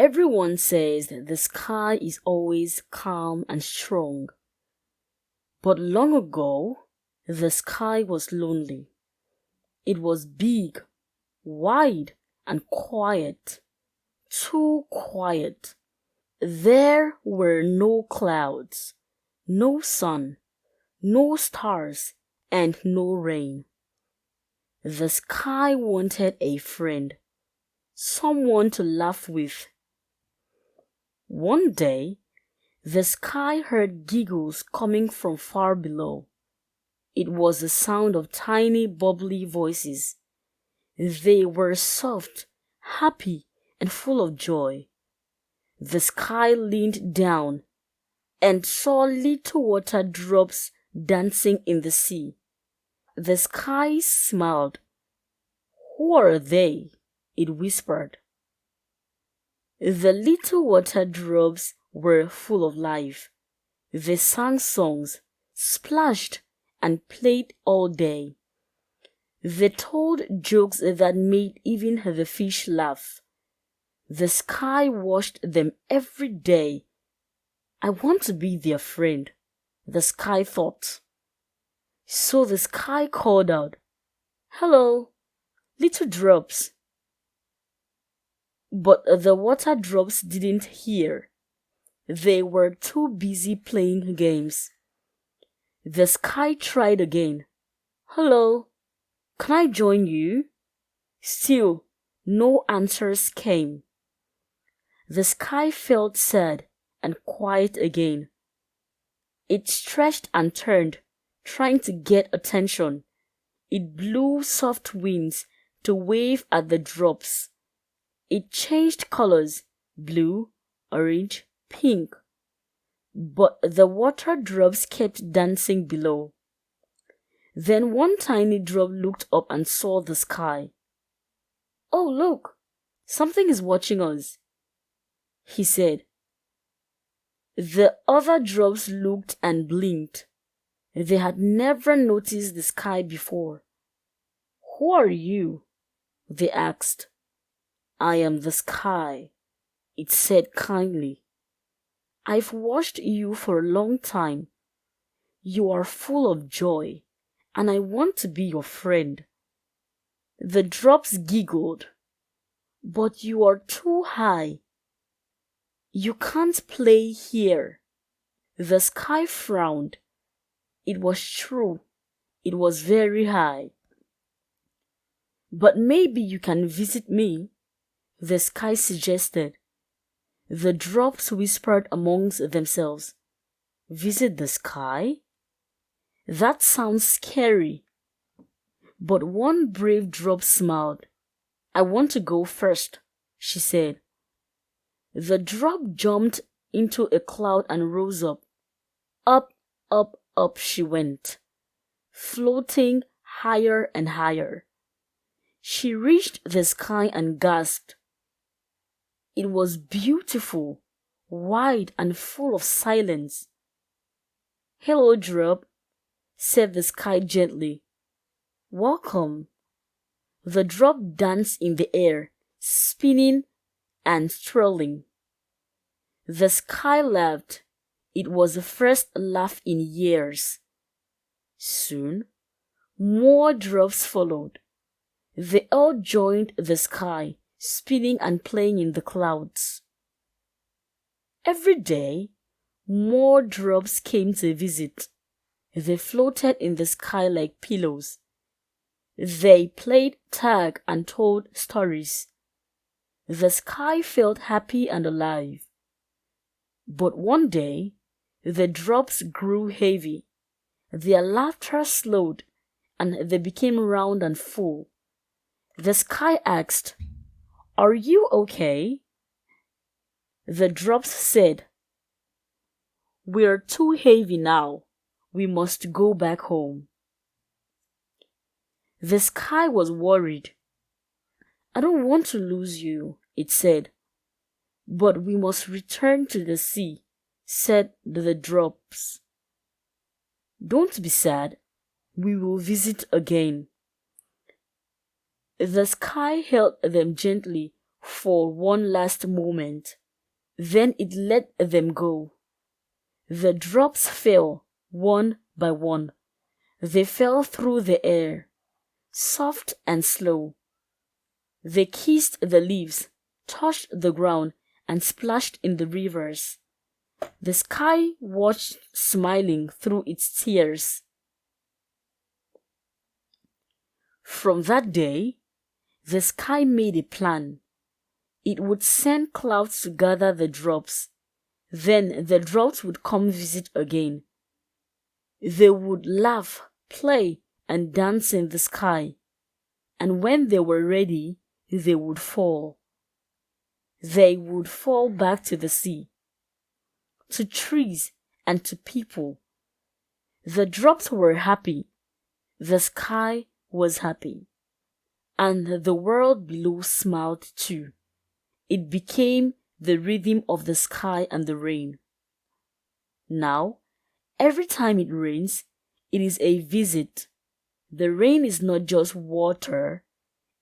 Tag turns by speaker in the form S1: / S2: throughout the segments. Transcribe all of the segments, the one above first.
S1: Everyone says that the sky is always calm and strong. But long ago, the sky was lonely. It was big, wide, and quiet. Too quiet. There were no clouds, no sun, no stars, and no rain. The sky wanted a friend, someone to laugh with. One day, the sky heard giggles coming from far below. It was the sound of tiny, bubbly voices. They were soft, happy, and full of joy. The sky leaned down and saw little water drops dancing in the sea. The sky smiled. "Who are they?" it whispered. The little water drops were full of life. They sang songs, splashed, and played all day. They told jokes that made even the fish laugh. The sky washed them every day. "I want to be their friend," the sky thought. So the sky called out, "Hello, little drops." But the water drops didn't hear. They were too busy playing games. The sky tried again. "Hello, can I join you?" Still, no answers came. The sky felt sad and quiet again. It stretched and turned, trying to get attention. It blew soft winds to wave at the drops. It changed colors, blue, orange, pink. But the water drops kept dancing below. Then one tiny drop looked up and saw the sky. "Oh, look, something is watching us," he said. The other drops looked and blinked. They had never noticed the sky before. "Who are you?" they asked. "I am the sky," it said kindly. "I've watched you for a long time. You are full of joy, and I want to be your friend." The drops giggled. "But you are too high. You can't play here." The sky frowned. It was true. It was very high. "But maybe you can visit me," the sky suggested. The drops whispered amongst themselves. "Visit the sky? That sounds scary." But one brave drop smiled. "I want to go first," she said. The drop jumped into a cloud and rose up. Up, up, up she went, floating higher and higher. She reached the sky and gasped. It was beautiful, wide, and full of silence. "Hello, drop," said the sky gently. "Welcome." The drop danced in the air, spinning and twirling. The sky laughed. It was the first laugh in years. Soon, more drops followed. They all joined the sky, spinning and playing in the clouds. Every day, more drops came to visit. They floated in the sky like pillows. They played tag and told stories. The sky felt happy and alive. But one day, the drops grew heavy. Their laughter slowed, and they became round and full. The sky asked, "Are you okay?" The drops said, "We're too heavy now. We must go back home." The sky was worried. "I don't want to lose you," it said. "But we must return to the sea," said the drops. "Don't be sad. We will visit again." The sky held them gently for one last moment. Then it let them go. The drops fell one by one. They fell through the air, soft and slow. They kissed the leaves, touched the ground, and splashed in the rivers. The sky watched, smiling through its tears. From that day, the sky made a plan. It would send clouds to gather the drops. Then the drops would come visit again. They would laugh, play, and dance in the sky. And when they were ready, they would fall. They would fall back to the sea, to trees, and to people. The drops were happy. The sky was happy. And the world below smiled too. It became the rhythm of the sky and the rain. Now, every time it rains, it is a visit. The rain is not just water,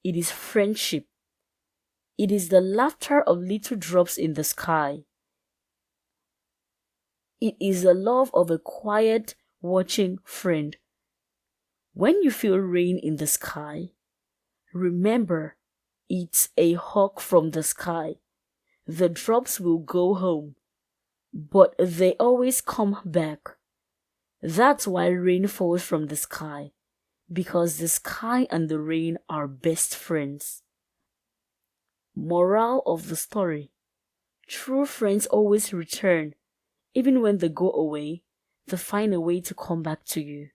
S1: it is friendship. It is the laughter of little drops in the sky. It is the love of a quiet, watching friend. When you feel rain in the sky, remember it's a hug from the sky. The drops will go home, but they always come back. That's why rain falls from the sky, because the sky and the rain are best friends. Moral of the story: true friends always return. Even when they go away, they find a way to come back to you.